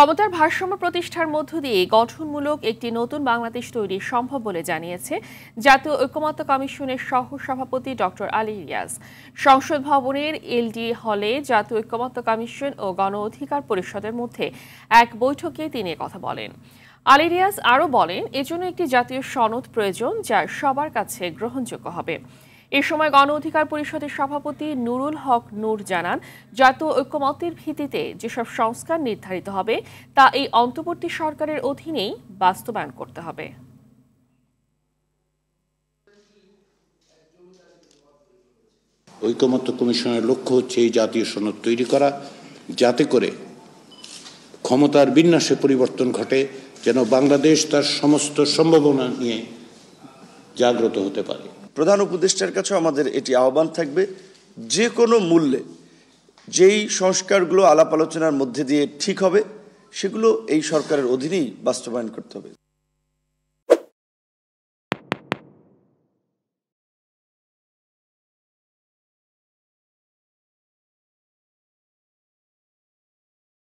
ক্ষমতার ভারসাম্য প্রতিষ্ঠার মধ্য দিয়ে গঠনমূলক একটি নতুন বাংলাদেশ তৈরি সম্ভব বলে জানিয়েছে জাতীয় ঐকমত্য কমিশনের সহ সভাপতি ডক্টর আলী রিয়াজ। সংসদ ভবনের এলডি হলে জাতীয় ঐকমত্য কমিশন ও গণ অধিকার পরিষদের মধ্যে এক বৈঠকে তিনি কথা বলেন। আলী রিয়াজ আরও বলেন, এজন্য একটি জাতীয় সনদ প্রয়োজন যা সবার কাছে গ্রহণযোগ্য হবে। এ সময় গণ অধিকার পরিষদের সভাপতি নুরুল হক নূর জানান, জাতীয় ঐকমত্যের ভিত্তিতে যেসব সংস্কার নির্ধারিত হবে তা এই অন্তর্বর্তী সরকারের অধীনেই বাস্তবায়ন করতে হবে। ঐকমত্য কমিশনের লক্ষ্য হচ্ছে এই জাতীয় সনদ তৈরি করা, যাতে করে ক্ষমতার বিন্যাসে পরিবর্তন ঘটে, যেন বাংলাদেশ তার সমস্ত সম্ভাবনা নিয়ে জাগ্রত হতে পারে। প্রধান উপদেষ্টার কাছে আমাদের এটি আহ্বান থাকবে, যে কোনো মূল্যে যেই সংস্কারগুলো আলাপ আলোচনার মধ্যে দিয়ে ঠিক হবে সেগুলো এই সরকারের অধীনেই বাস্তবায়ন করতে হবে।